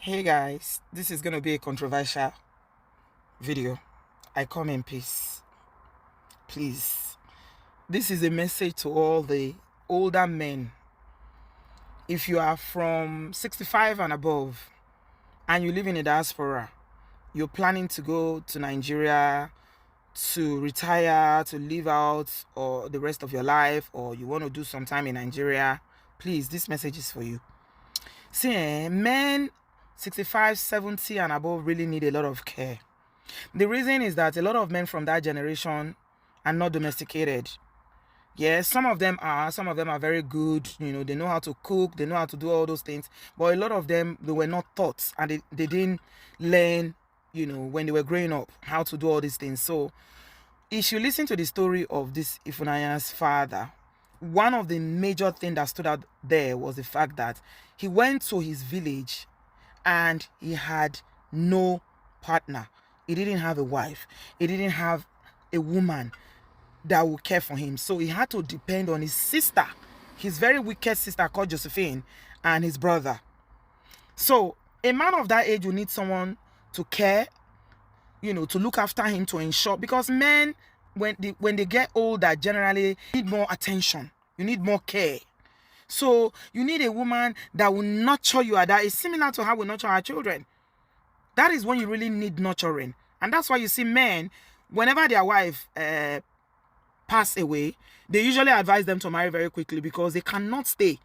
Hey guys, this is going to be a controversial video. I come in peace. Please. This is a message to all the older men. If you are from 65 and above and you live in a diaspora, you're planning to go to Nigeria to retire, to live out or the rest of your life, or you want to do some time in Nigeria, please, this message is for you. See, men 65, 70 and above really need a lot of care. The reason is that a lot of men from that generation are not domesticated. Yes, some of them are very good, they know how to cook, they know how to do all those things, but a lot of them, they were not taught and they didn't learn, when they were growing up, how to do all these things. So if you listen to the story of this Ifunaya's father, one of the major things that stood out there was the fact that he went to his village and he had no partner. He didn't have a wife. He didn't have a woman that would care for him. So he had to depend on his sister, his very wicked sister called Josephine, and his brother. So a man of that age will need someone to care, to look after him, to ensure, because men, when they get older, generally need more attention. You need more care. So you need a woman that will nurture you. That is similar to how we nurture our children. That is when you really need nurturing. And that's why you see men, whenever their wife pass away, they usually advise them to marry very quickly because they cannot stay.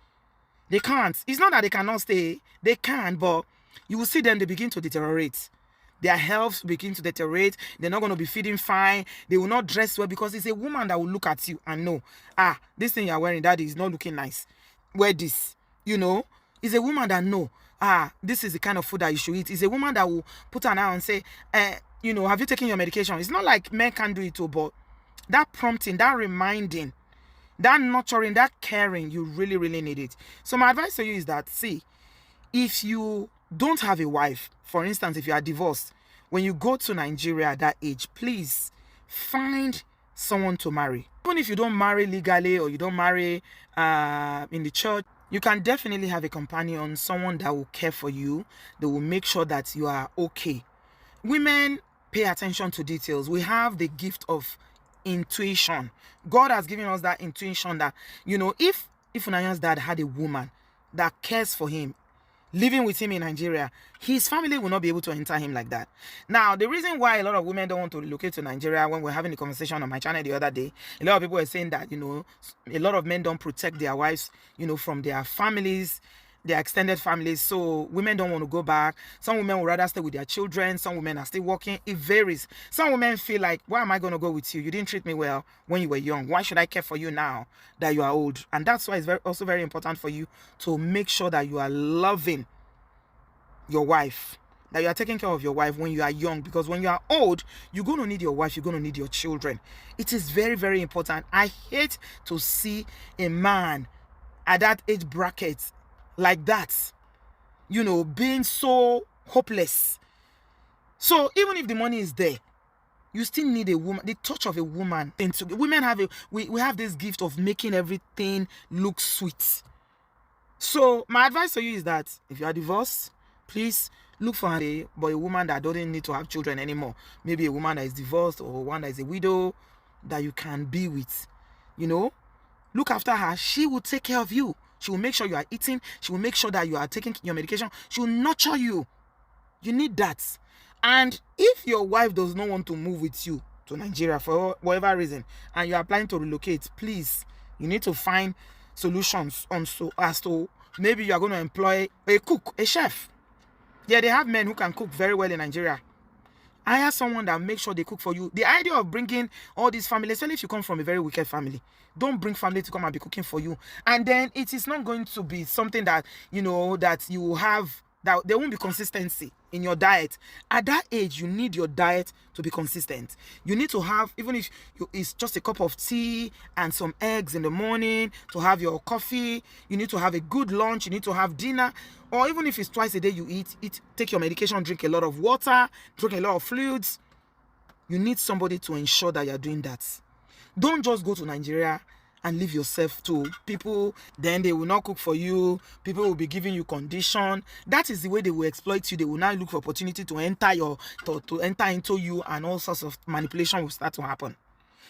They can't. It's not that they cannot stay. They can, but you will see them, they begin to deteriorate. Their health begin to deteriorate. They're not going to be feeding fine. They will not dress well because it's a woman that will look at you and know, this thing you're wearing, daddy, is not looking nice. Wear this. It's a woman that know, this is the kind of food that you should eat. It's a woman that will put an eye and say, have you taken your medication? It's not like men can't do it too, but that prompting, that reminding, that nurturing, that caring, you really, really need it. So my advice to you is that, see, if you don't have a wife, for instance, if you are divorced, when you go to Nigeria at that age, please find someone to marry. Even if you don't marry legally or you don't marry in the church, you can definitely have a companion, someone that will care for you, that will make sure that you are okay. Women pay attention to details. We have the gift of intuition. God has given us that intuition that, if Unaya's dad had a woman that cares for him, living with him in Nigeria, his family will not be able to enter him like that. Now, the reason why a lot of women don't want to relocate to Nigeria, when we're having a conversation on my channel the other day, a lot of people are saying that, a lot of men don't protect their wives, from their families, their extended families. So women don't want to go back. Some women would rather stay with their children. Some women are still working. It varies. Some women feel like, why am I going to go with you? You didn't treat me well when you were young. Why should I care for you now that you are old? And that's why it's also very important for you to make sure that you are loving your wife, that you are taking care of your wife when you are young, because when you are old, you're going to need your wife, you're going to need your children. It is very, very important. I hate to see a man at that age bracket like that, being so hopeless. So even if the money is there, you still need a woman, the touch of a woman. Women have we have this gift of making everything look sweet. So my advice to you is that if you are divorced, please look for a woman that doesn't need to have children anymore. Maybe a woman that is divorced or one that is a widow that you can be with. Look after her. She will take care of you. She will make sure you are eating. She will make sure that you are taking your medication. She will nurture you. You need that. And if your wife does not want to move with you to Nigeria for whatever reason, and you are planning to relocate, please, you need to find solutions as to maybe you are going to employ a cook, a chef. Yeah, they have men who can cook very well in Nigeria. Hire someone that makes sure they cook for you. The idea of bringing all these families, especially if you come from a very wicked family, don't bring family to come and be cooking for you. And then it is not going to be something that, that you will have, that there won't be consistency in your diet. At that age, you need your diet to be consistent. You need to have, even if it's just a cup of tea and some eggs in the morning, to have your coffee. You need to have a good lunch. You need to have dinner. Or even if it's twice a day you eat, take your medication, drink a lot of water, drink a lot of fluids. You need somebody to ensure that you're doing that. Don't just go to Nigeria and leave yourself to people. Then they will not cook for you. People will be giving you condition. That is the way they will exploit you. They will now look for opportunity to enter to enter into you, and all sorts of manipulation will start to happen.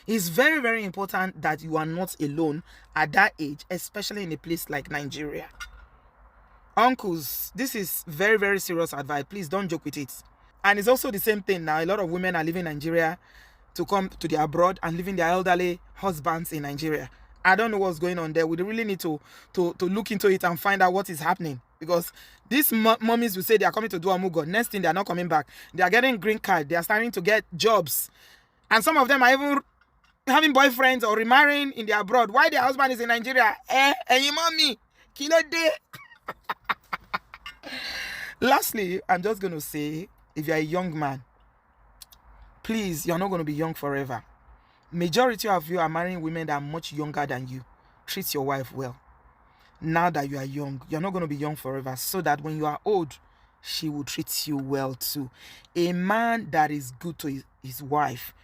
It's very, very important that you are not alone at that age, especially in a place like Nigeria. Uncles, this is very, very serious advice. Please don't joke with it. And it's also the same thing now. A lot of women are leaving Nigeria to come to the abroad and leaving their elderly husbands in Nigeria. I don't know what's going on there. We really need to look into it and find out what is happening. Because these mummies will say they are coming to do Amugo. Next thing, they are not coming back. They are getting green card. They are starting to get jobs. And some of them are even having boyfriends or remarrying in the abroad. Why their husband is in Nigeria? And you mommy, kilo day. Lastly, I'm just going to say, if you're a young man, please, you're not going to be young forever. Majority of you are marrying women that are much younger than you. Treat your wife well. Now that you are young, you're not going to be young forever, so that when you are old, she will treat you well too. A man that is good to his wife,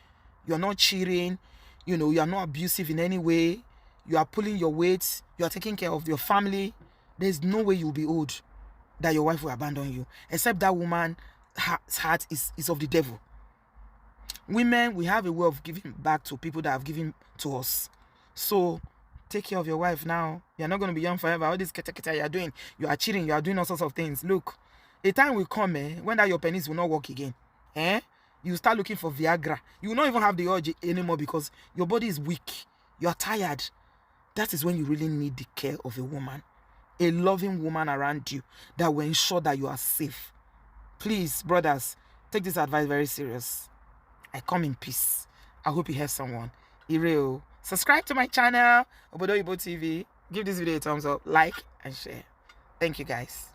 you're not cheating, you are not abusive in any way, you are pulling your weight, you are taking care of your family, there's no way you'll be old that your wife will abandon you, except that woman's heart is of the devil. Women, we have a way of giving back to people that have given to us. So take care of your wife now. You're not going to be young forever. All this keta you're doing, you are cheating, you are doing all sorts of things. Look, a time will come when that your penis will not work again. You start looking for Viagra. You will not even have the urge anymore because your body is weak. You are tired. That is when you really need the care of a woman. A loving woman around you that will ensure that you are safe. Please, brothers, take this advice very serious. I come in peace. I hope you have someone. Ireo. Subscribe to my channel, Obodo Ibo TV. Give this video a thumbs up, like, and share. Thank you, guys.